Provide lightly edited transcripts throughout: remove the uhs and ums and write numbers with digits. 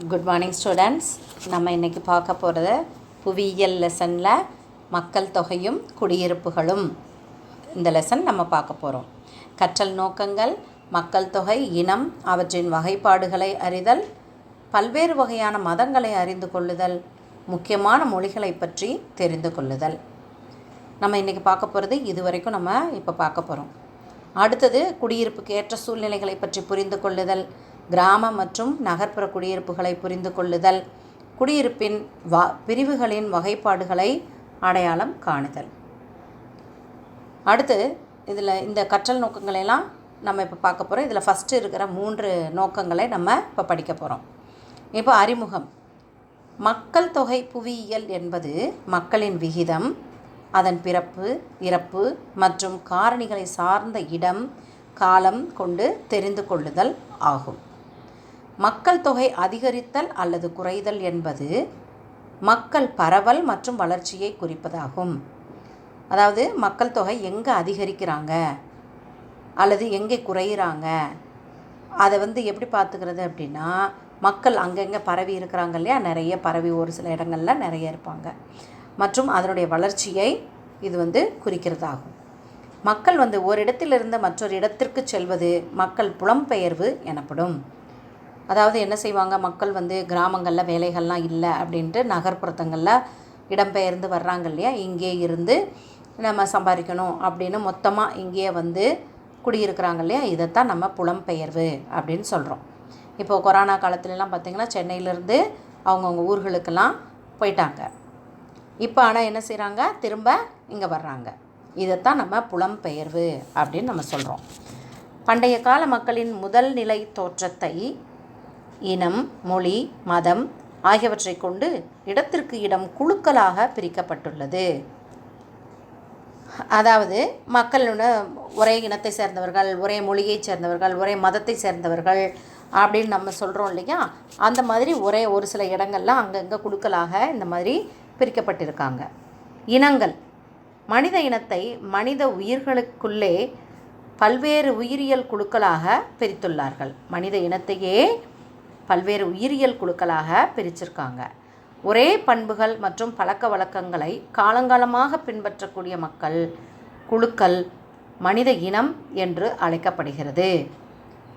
Good morning students. நம்ம இன்றைக்கி பார்க்க போகிறது புவியியல் லெசனில் மக்கள் தொகையும் குடியிருப்புகளும். இந்த லெசன் நம்ம பார்க்க போகிறோம். கற்றல் நோக்கங்கள்: மக்கள் தொகை, இனம், அவற்றின் வகைப்பாடுகளை அறிதல், பல்வேறு வகையான மதங்களை அறிந்து கொள்ளுதல், முக்கியமான மொழிகளை பற்றி தெரிந்து கொள்ளுதல். நம்ம இன்றைக்கி பார்க்க போகிறது இதுவரைக்கும் நம்ம இப்போ பார்க்க போகிறோம். அடுத்தது குடியிருப்புக்கு ஏற்ற சூழ்நிலைகளை பற்றி புரிந்து கொள்ளுதல், கிராம மற்றும் நகர்ப்புற குடியிருப்புகளை புரிந்து கொள்ளுதல், குடியிருப்பின் பிரிவுகளின் வகைப்பாடுகளை அடையாளம் காணுதல். அடுத்து இதில் இந்த கற்றல் நோக்கங்களெல்லாம் நம்ம இப்போ பார்க்க போகிறோம். இதில் ஃபஸ்ட்டு இருக்கிற 3 நோக்கங்களை நம்ம இப்போ படிக்க போகிறோம். இப்போ அறிமுகம். மக்கள் தொகை புவியியல் என்பது மக்களின் விகிதம், அதன் பிறப்பு, இறப்பு மற்றும் காரணிகளை சார்ந்த இடம், காலம் கொண்டு தெரிந்து கொள்ளுதல் ஆகும். மக்கள் தொகை அதிகரித்தல் அல்லது குறைதல் என்பது மக்கள் பரவல் மற்றும் வளர்ச்சியை குறிப்பதாகும். அதாவது மக்கள் தொகை எங்கே அதிகரிக்கிறாங்க அல்லது எங்கே குறையிறாங்க, அதை எப்படி பார்த்துக்கிறது அப்படின்னா, மக்கள் அங்கங்கே பரவி இருக்கிறாங்க இல்லையா, நிறைய பரவி ஒரு சில இடங்களில் நிறைய இருப்பாங்க, மற்றும் அதனுடைய வளர்ச்சியை இது குறிக்கிறதாகும். மக்கள் ஒரு இடத்திலிருந்து மற்றொரு இடத்திற்கு செல்வது மக்கள் புலம்பெயர்வு எனப்படும். அதாவது என்ன செய்வாங்க, மக்கள் கிராமங்களில் வேலைகள்லாம் இல்லை அப்படின்ட்டு நகர்ப்புறத்தங்களில் இடம்பெயர்ந்து வர்றாங்க இல்லையா, இங்கே இருந்து நம்ம சம்பாதிக்கணும் அப்படின்னு மொத்தமாக இங்கேயே குடியிருக்கிறாங்க இல்லையா, இதைத்தான் நம்ம புலம்பெயர்வு அப்படின்னு சொல்கிறோம். இப்போது கொரோனா காலத்துலலாம் பார்த்திங்கன்னா சென்னையிலேருந்து அவங்கவுங்க ஊர்களுக்கெல்லாம் போயிட்டாங்க. இப்போ ஆனால் என்ன செய்கிறாங்க, திரும்ப இங்கே வர்றாங்க. இதைத்தான் நம்ம புலம்பெயர்வு அப்படின்னு நம்ம சொல்கிறோம். பண்டைய கால மக்களின் முதல் நிலை தோற்றத்தை இனம், மொழி, மதம் ஆகியவற்றை கொண்டு இடத்திற்கு இடம் குழுக்களாக பிரிக்கப்பட்டுள்ளது. அதாவது மக்களோட ஒரே இனத்தை சேர்ந்தவர்கள், ஒரே மொழியை சேர்ந்தவர்கள், ஒரே மதத்தை சேர்ந்தவர்கள் அப்படின்னு நம்ம சொல்கிறோம் இல்லையா, அந்த மாதிரி ஒரு சில இடங்கள்லாம் அங்கங்கே குழுக்களாக இந்த மாதிரி பிரிக்கப்பட்டிருக்காங்க. இனங்கள். மனித இனத்தை மனித உயிர்களுக்குள்ளே பல்வேறு உயிரியல் குழுக்களாக பிரித்துள்ளார்கள். மனித இனத்தையே பல்வேறு உயிரியல் குழுக்களாக பிரிச்சிருக்காங்க. ஒரே பண்புகள் மற்றும் பழக்க வழக்கங்களை காலங்காலமாக பின்பற்றக்கூடிய மக்கள் குழுக்கள் மனித இனம் என்று அழைக்கப்படுகிறது.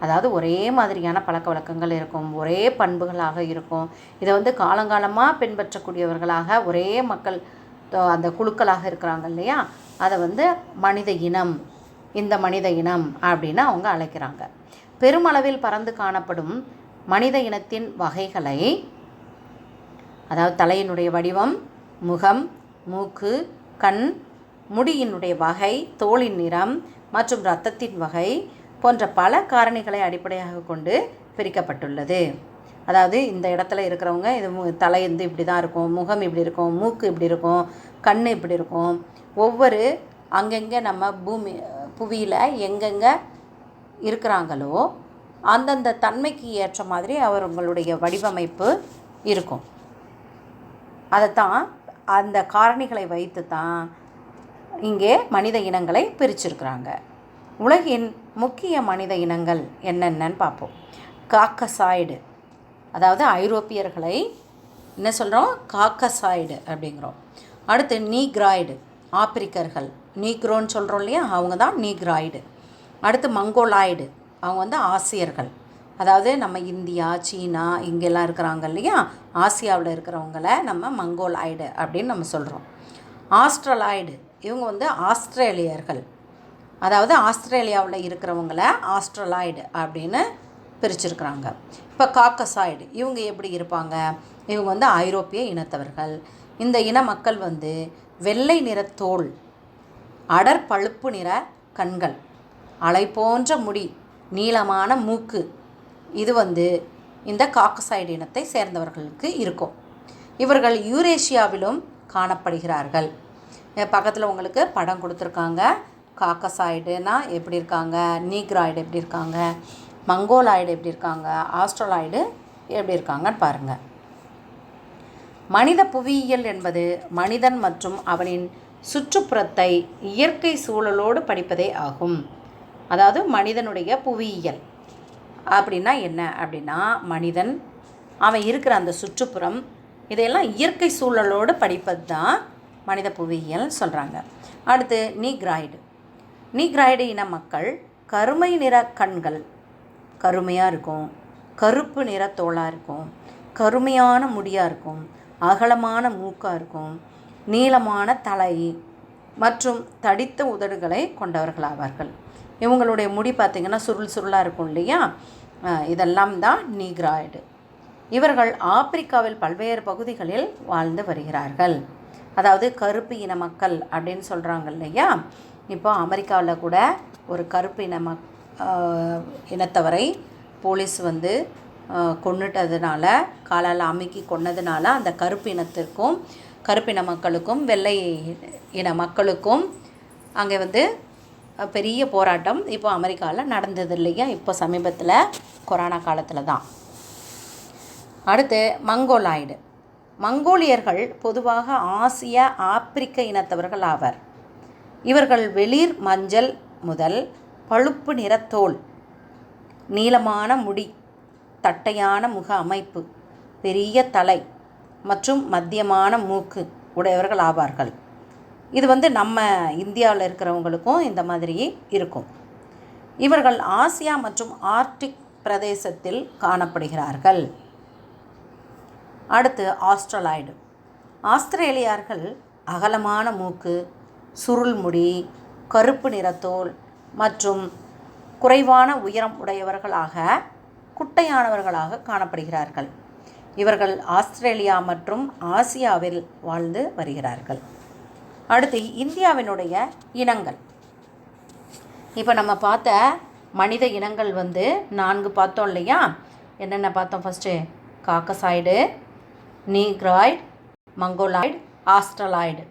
அதாவது ஒரே மாதிரியான பழக்க வழக்கங்கள் இருக்கும், ஒரே பண்புகளாக இருக்கும். இதை காலங்காலமாக பின்பற்றக்கூடியவர்களாக ஒரே மக்கள் அந்த குழுக்களாக இருக்கிறாங்க இல்லையா, அதை மனித இனம், இந்த மனித இனம் அப்படின்னு அவங்க அழைக்கிறாங்க. பெருமளவில் பறந்து காணப்படும் மனித இனத்தின் வகைகளை, அதாவது தலையினுடைய வடிவம், முகம், மூக்கு, கண், முடியினுடைய வகை, தோலின் நிறம் மற்றும் இரத்தத்தின் வகை போன்ற பல காரணிகளை அடிப்படையாக கொண்டு பிரிக்கப்பட்டுள்ளது. அதாவது இந்த இடத்துல இருக்கிறவங்க இது தலை இப்படி தான் இருக்கும், முகம் இப்படி இருக்கும், மூக்கு இப்படி இருக்கும், கண் இப்படி இருக்கும். ஒவ்வொரு அங்கங்கே நம்ம புவியில் எங்கெங்கே இருக்கிறாங்களோ அந்தந்த தன்மைக்கு ஏற்ற மாதிரி அவர்களுடைய வடிவமைப்பு இருக்கும். அதைத்தான் அந்த காரணிகளை வைத்து தான் இங்கே மனித இனங்களை பிரிச்சிருக்கிறாங்க. உலகின் முக்கிய மனித இனங்கள் என்னென்னு பார்ப்போம். காக்கசாய்டு, அதாவது ஐரோப்பியர்களை என்ன சொல்கிறோம், காக்கசாய்டு அப்படிங்கிறோம். அடுத்து நீக்ராய்டு, ஆப்பிரிக்கர்கள், நீக்ரோன்னு சொல்கிறோம் இல்லையா, அவங்க தான் நீக்ராய்டு. அடுத்து மங்கோலாய்டு, அவங்க ஆசியர்கள், அதாவது நம்ம இந்தியா, சீனா இங்கெல்லாம் இருக்கிறாங்க இல்லையா, ஆசியாவில் இருக்கிறவங்கள நம்ம மங்கோலாய்டு அப்படின்னு நம்ம சொல்கிறோம். ஆஸ்ட்ரலாய்டு, இவங்க ஆஸ்திரேலியர்கள், அதாவது ஆஸ்திரேலியாவில் இருக்கிறவங்கள ஆஸ்ட்ரலாய்டு அப்படின்னு பிரிச்சிருக்கிறாங்க. இப்போ காக்கசாய்டு, இவங்க எப்படி இருப்பாங்க, இவங்க ஐரோப்பிய இனத்தவர்கள். இந்த இன மக்கள் வெள்ளை நிற தோல், அடர் பழுப்பு நிற கண்கள், அலை போன்ற முடி, நீளமான மூக்கு, இது இந்த காக்கசாய்டு இனத்தை சேர்ந்தவர்களுக்கு இருக்கும். இவர்கள் யூரேஷியாவிலும் காணப்படுகிறார்கள். பக்கத்தில் உங்களுக்கு படம் கொடுத்துருக்காங்க. காக்கசாய்டுனா எப்படி இருக்காங்க, நீக்ராய்டு எப்படி இருக்காங்க, மங்கோலாய்டு எப்படி இருக்காங்க, ஆஸ்ட்ரலாய்டு எப்படி இருக்காங்கன்னு பாருங்கள். மனித புவியியல் என்பது மனிதன் மற்றும் அவனின் சுற்றுப்புறத்தை இயற்கை சூழலோடு படிப்பதே ஆகும். அதாவது மனிதனுடைய புவியியல் அப்படின்னா என்ன அப்படின்னா, மனிதன் அவன் இருக்கிற அந்த சுற்றுப்புறம், இதையெல்லாம் இயற்கை சூழலோடு படிப்பது தான் மனித புவியியல் சொல்கிறாங்க. அடுத்து நீக்ராய்டு. நீக்ராய்டு இன மக்கள் கருமை நிற கண்கள், கருமையாக இருக்கும், கருப்பு நிற தோளாக இருக்கும், கருமையான முடியாக இருக்கும், அகலமான மூக்காக இருக்கும், நீளமான தலை மற்றும் தடித்த உதடுகளை கொண்டவர்களாவார்கள். இவங்களுடைய முடி பார்த்திங்கன்னா சுருள் சுருளாக இருக்கும் இல்லையா, இதெல்லாம் தான் நீக்ராய்டு. இவர்கள் ஆப்பிரிக்காவில் பல்வேறு பகுதிகளில் வாழ்ந்து வருகிறார்கள். அதாவது கருப்பு இன மக்கள் அப்படின்னு சொல்கிறாங்க இல்லையா, இப்போ அமெரிக்காவில் கூட ஒரு கருப்பு இனத்தவரை போலீஸ் வந்து கொன்னுட்டதுனால, காலால் அமுக்கி கொன்னதுனால அந்த கருப்பு இனத்திற்கும் கருப்பின மக்களுக்கும் வெள்ளை இன மக்களுக்கும் அங்கே வந்து பெரிய போராட்டம் இப்போ அமெரிக்காவில் நடந்தது இல்லையா, இப்போ சமீபத்தில் கொரோனா காலத்தில் தான். அடுத்து மங்கோலாய்டு. மங்கோலியர்கள் பொதுவாக ஆசிய ஆப்பிரிக்க இனத்தவர்கள் ஆவர். இவர்கள் வெளிர் மஞ்சள் முதல் பழுப்பு நிறத்தோல், நீளமான முடி, தட்டையான முக அமைப்பு, பெரிய தலை மற்றும் மத்தியமான மூக்கு உடையவர்கள் ஆவார்கள். இது வந்து நம்ம இந்தியாவில் இருக்கிறவங்களுக்கும் இந்த மாதிரி இருக்கும். இவர்கள் ஆசியா மற்றும் ஆர்க்டிக் பிரதேசத்தில் காணப்படுகிறார்கள். அடுத்து ஆஸ்ட்ரலாய்டு. ஆஸ்திரேலியர்கள் அகலமான மூக்கு, சுருள் முடி, கருப்பு நிறத்தோல் மற்றும் குறைவான உயரம் உடையவர்களாக, குட்டையானவர்களாக காணப்படுகிறார்கள். இவர்கள் ஆஸ்திரேலியா மற்றும் ஆசியாவில் வாழ்ந்து வருகிறார்கள். அடுத்து இந்தியாவினுடைய இனங்கள். இப்போ நம்ம பார்த்த மனித இனங்கள் வந்து 4 பார்த்தோம் இல்லையா. என்னென்ன பார்த்தோம்? First Caucasoid, Negroid, Mongoloid, Australoid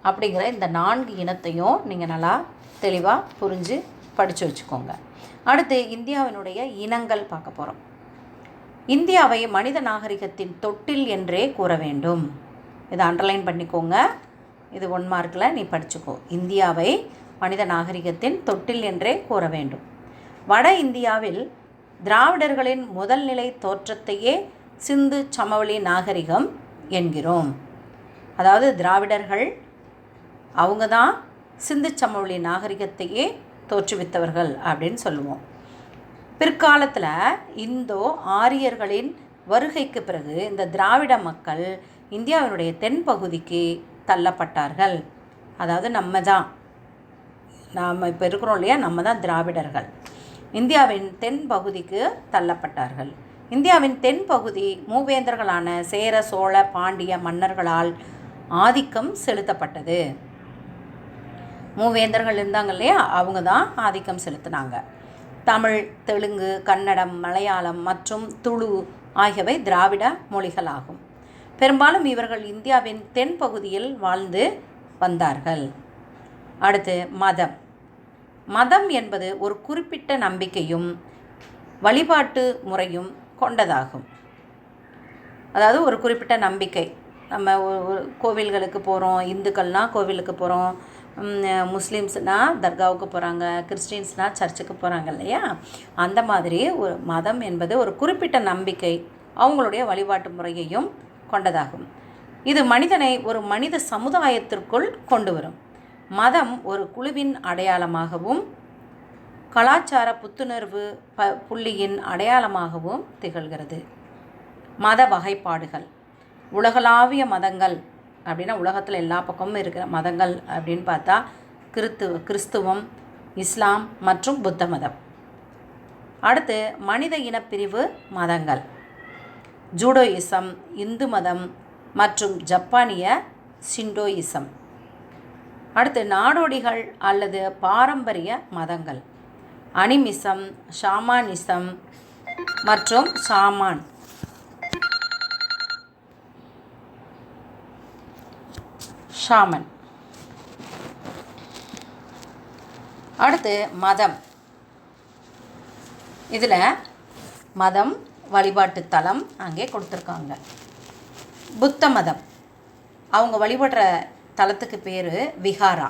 அப்படிங்கிற இந்த 4 இனத்தையும் நீங்கள் நல்லா தெளிவாக புரிஞ்சு படித்து வச்சுக்கோங்க. அடுத்து இந்தியாவினுடைய இனங்கள் பார்க்க போகிறோம். இந்தியாவை மனித நாகரிகத்தின் தொட்டில் என்றே கூற வேண்டும். இதை அண்டர்லைன் பண்ணிக்கோங்க, இது 1 மார்க்கில் நீ படிச்சுக்கோ. இந்தியாவை மனித நாகரிகத்தின் தொட்டில் என்றே கூற வேண்டும். வட இந்தியாவில் திராவிடர்களின் முதல் நிலை தோற்றத்தையே சிந்து சமவெளி நாகரிகம் என்கிறோம். அதாவது திராவிடர்கள் அவங்க தான் சிந்து சமவெளி நாகரிகத்தையே தோற்றுவித்தவர்கள் அப்படின்னு சொல்லுவோம். பிற்காலத்தில் இந்தோ ஆரியர்களின் வருகைக்கு பிறகு இந்த திராவிட மக்கள் இந்தியாவினுடைய தென்பகுதிக்கு தள்ளப்பட்டார்கள். அதாவது நாம் இப்போ இருக்கிறோம் இல்லையா, நம்ம தான் திராவிடர்கள். இந்தியாவின் தென் பகுதிக்கு தள்ளப்பட்டார்கள். இந்தியாவின் தென்பகுதி மூவேந்தர்களான சேர, சோழ, பாண்டிய மன்னர்களால் ஆதிக்கம் செலுத்தப்பட்டது. மூவேந்தர்கள் இருந்தாங்க இல்லையா, அவங்க தான் ஆதிக்கம் செலுத்தினாங்க. தமிழ், தெலுங்கு, கன்னடம், மலையாளம் மற்றும் துளு ஆகியவை திராவிட மொழிகளாகும். பெரும்பாலும் இவர்கள் இந்தியாவின் தென்பகுதியில் வாழ்ந்து வந்தார்கள். அடுத்து மதம். மதம் என்பது ஒரு குறிப்பிட்ட நம்பிக்கையும் வழிபாட்டு முறையும் கொண்டதாகும். அதாவது ஒரு குறிப்பிட்ட நம்பிக்கை, நம்ம கோவில்களுக்கு போகிறோம், இந்துக்கள்னால் கோவிலுக்கு போகிறோம், முஸ்லீம்ஸ்னால் தர்காவுக்கு போகிறாங்க, கிறிஸ்டின்ஸ்னால் சர்ச்சுக்கு போகிறாங்க இல்லையா. அந்த மாதிரி ஒரு மதம் என்பது ஒரு குறிப்பிட்ட நம்பிக்கை, அவங்களுடைய வழிபாட்டு முறையையும் கொண்டதாகும். இது மனிதனை ஒரு மனித சமுதாயத்திற்குள் கொண்டு வரும். மதம் ஒரு குழுவின் அடையாளமாகவும் கலாச்சார புத்துணர்வு புள்ளியின் அடையாளமாகவும் திகழ்கிறது. மத வகைப்பாடுகள். உலகளாவிய மதங்கள் அப்படின்னா உலகத்தில் எல்லா பக்கமும் இருக்கிற மதங்கள் அப்படின்னு பார்த்தா கிறிஸ்துவம், இஸ்லாம் மற்றும் புத்த மதம். அடுத்து மனித இனப்பிரிவு மதங்கள். ஜூடோயிசம், இந்து மதம் மற்றும் ஜப்பானிய ஷிண்டோயிசம். அடுத்து நாடோடிகள் அல்லது பாரம்பரிய மதங்கள். அனிமிசம், ஷாமானிசம் மற்றும் ஷாமன். அடுத்து மதம். இதில் மதம், வழிபாட்டு தலம் அங்கே கொடுத்துருக்காங்க. புத்த மதம், அவங்க வழிபடுற தலத்துக்கு பேர் விஹாரா.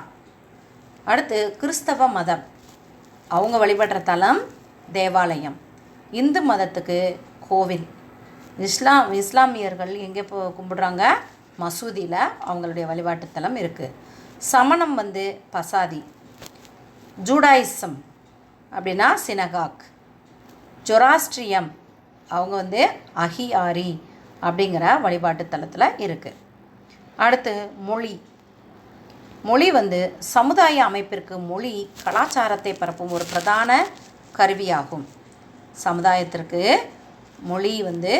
அடுத்து கிறிஸ்தவ மதம், அவங்க வழிபடுற தலம் தேவாலயம். இந்து மதத்துக்கு கோவில். இஸ்லாமியர்கள் எங்கே கும்பிடுறாங்க? மசூதியில் அவங்களுடைய வழிபாட்டுத்தலம் இருக்குது. சமணம் வந்து பசாதி. ஜூடாயிசம் அப்படின்னா சினகாக். ஜொராஸ்ட்ரியம் அவங்க வந்து அஹியாரி அப்படிங்கிற வழிபாட்டு தலத்தில் இருக்குது. அடுத்து மொழி வந்து சமுதாய அமைப்பிற்கு மொழி கலாச்சாரத்தை பரப்பும் ஒரு பிரதான கருவியாகும். சமுதாயத்திற்கு மொழி வந்து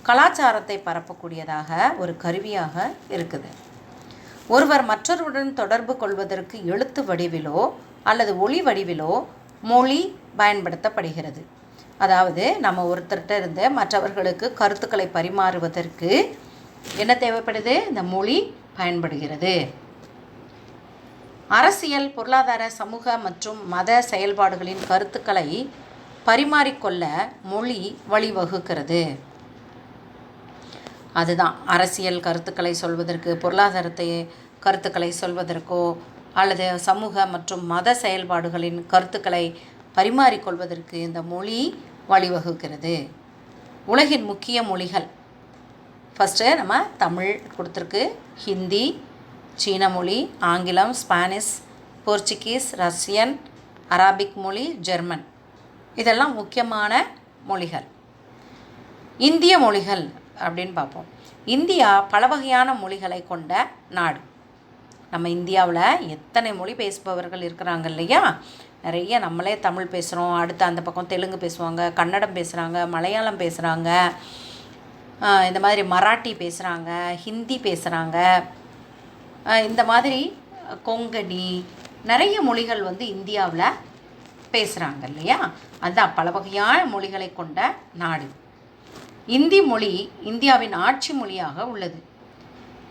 கலாச்சாரத்தை பரப்பக்கூடியதாக ஒரு கருவியாக இருக்குது. ஒருவர் மற்றவருடன் தொடர்பு கொள்வதற்கு எழுத்து வடிவிலோ அல்லது ஒளி வடிவிலோ மொழி பயன்படுத்தப்படுகிறது. அதாவது நம்ம ஒருத்தர்கிட்ட இருந்து மற்றவர்களுக்கு கருத்துக்களை பரிமாறுவதற்கு என்ன தேவைப்படுது? இந்த மொழி பயன்படுகிறது. அரசியல், பொருளாதார, சமூக மற்றும் மத செயல்பாடுகளின் கருத்துக்களை பரிமாறிக்கொள்ள மொழி வழிவகுக்கிறது. அதுதான் அரசியல் கருத்துக்களை சொல்வதற்கு, பொருளாதாரத்தை கருத்துக்களை சொல்வதற்கோ அல்லது சமூக மற்றும் மத செயல்பாடுகளின் கருத்துக்களை பரிமாறிக்கொள்வதற்கு இந்த மொழி வழிவகுக்கிறது. உலகின் முக்கிய மொழிகள் ஃபஸ்ட்டு நம்ம தமிழ் கொடுத்துருக்கு, ஹிந்தி, சீன மொழி, ஆங்கிலம், ஸ்பானிஷ், போர்ச்சுகீஸ், ரஷ்யன், அராபிக் மொழி, ஜெர்மன், இதெல்லாம் முக்கியமான மொழிகள். இந்திய மொழிகள் அப்படின்னு பார்ப்போம். இந்தியா பல வகையான மொழிகளை கொண்ட நாடு. நம்ம இந்தியாவில் எத்தனை மொழி பேசுபவர்கள் இருக்கிறாங்க இல்லையா? நிறைய நம்மளே தமிழ் பேசுகிறோம், அடுத்து அந்த பக்கம் தெலுங்கு பேசுவாங்க, கன்னடம் பேசுகிறாங்க, மலையாளம் பேசுகிறாங்க, இந்த மாதிரி மராட்டி பேசுகிறாங்க, ஹிந்தி பேசுகிறாங்க, இந்த மாதிரி கொங்கணி நிறைய மொழிகள் வந்து இந்தியாவில் பேசுகிறாங்க இல்லையா? அதுதான் பல வகையான மொழிகளை கொண்ட நாடு. இந்தி மொழி இந்தியாவின் ஆட்சி மொழியாக உள்ளது.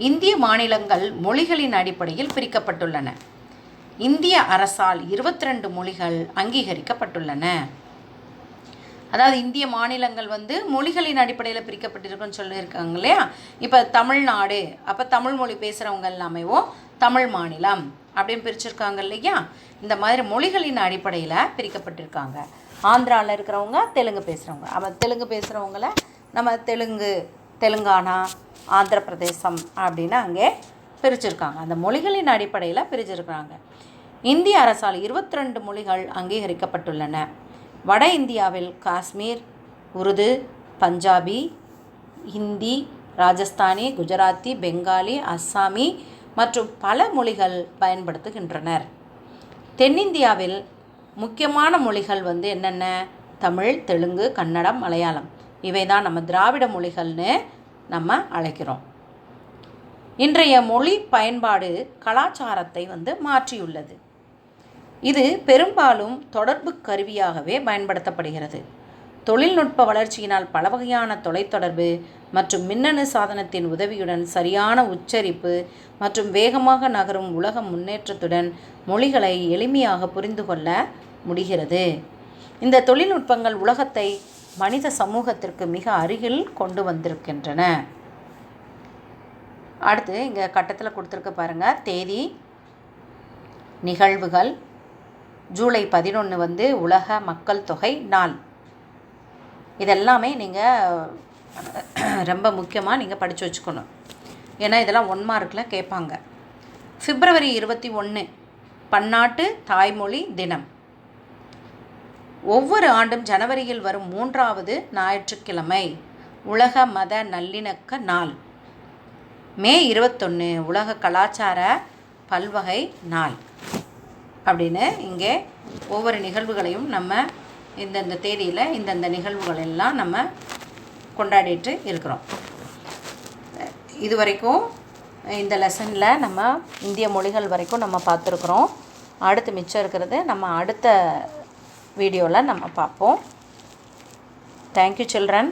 இந்திய மாநிலங்கள் மொழிகளின் அடிப்படையில் பிரிக்கப்பட்டுள்ளன. இந்திய அரசால் 22 மொழிகள் அங்கீகரிக்கப்பட்டுள்ளன. அதாவது இந்திய மாநிலங்கள் வந்து மொழிகளின் அடிப்படையில் பிரிக்கப்பட்டிருக்குன்னு சொல்லியிருக்காங்க இல்லையா? இப்போ தமிழ்நாடு, அப்போ தமிழ் மொழி பேசுகிறவங்க எல்லாமேவோ தமிழ் மாநிலம் அப்படின்னு பிரிச்சிருக்காங்க இல்லையா? இந்த மாதிரி மொழிகளின் அடிப்படையில் பிரிக்கப்பட்டிருக்காங்க. ஆந்திராவில் இருக்கிறவங்க தெலுங்கு பேசுகிறவங்க, அப்போ தெலுங்கு பேசுகிறவங்கள நம்ம தெலுங்கானா, ஆந்திர பிரதேசம் அப்படின்னு அங்கே பிரிச்சிருக்காங்க. அந்த மொழிகளின் அடிப்படையில் பிரிச்சிருக்காங்க. இந்திய அரசால் 22 மொழிகள் அங்கீகரிக்கப்பட்டுள்ளன. வட இந்தியாவில் காஷ்மீர், உருது, பஞ்சாபி, ஹிந்தி, ராஜஸ்தானி, குஜராத்தி, பெங்காலி, அஸ்ஸாமி மற்றும் பல மொழிகள் பயன்படுத்துகின்றனர். தென்னிந்தியாவில் முக்கியமான மொழிகள் வந்து என்னென்ன? தமிழ், தெலுங்கு, கன்னடம், மலையாளம், இவை தான் நம்ம திராவிட மொழிகள்னு நம்ம அழைக்கிறோம். இன்றைய மொழி பயன்பாடு கலாச்சாரத்தை வந்து மாற்றியுள்ளது. இது பெரும்பாலும் தொடர்பு கருவியாகவே பயன்படுத்தப்படுகிறது. தொழில்நுட்ப வளர்ச்சியினால் பல வகையான தொலைத்தொடர்பு மற்றும் மின்னணு சாதனத்தின் உதவியுடன் சரியான உச்சரிப்பு மற்றும் வேகமாக நகரும் உலக முன்னேற்றத்துடன் மொழிகளை எளிமையாக புரிந்து கொள்ள முடிகிறது. இந்த தொழில்நுட்பங்கள் உலகத்தை மனித சமூகத்திற்கு மிக அருகில் கொண்டு வந்திருக்கின்றன. அடுத்து இங்கே கட்டத்தில் கொடுத்துருக்க பாருங்கள், தேதி, நிகழ்வுகள். ஜூலை 11 வந்து உலக மக்கள் தொகை நாள். இதெல்லாமே நீங்கள் ரொம்ப முக்கியமாக நீங்கள் படித்து வச்சுக்கணும். ஏன்னா இதெல்லாம் 1 மார்க்கில் கேட்பாங்க. பிப்ரவரி 21 பன்னாட்டு தாய்மொழி தினம். ஒவ்வொரு ஆண்டும் ஜனவரியில் வரும் 3வது ஞாயிற்றுக்கிழமை உலக மத நல்லிணக்க நாள். மே 21 உலக கலாச்சார பல்வகை நாள் அப்படின்னு இங்கே ஒவ்வொரு நிகழ்வுகளையும் நம்ம இந்தந்த தேதியில் இந்தந்த நிகழ்வுகள் எல்லாம் நம்ம கொண்டாடிட்டு இருக்கிறோம். இது வரைக்கும் இந்த லெசனில் நம்ம இந்திய மொழிகள் வரைக்கும் நம்ம பார்த்துருக்குறோம். அடுத்து மிச்சம் இருக்கிறது நம்ம அடுத்த வீடியோவில் நம்ம பார்ப்போம். Thank you children.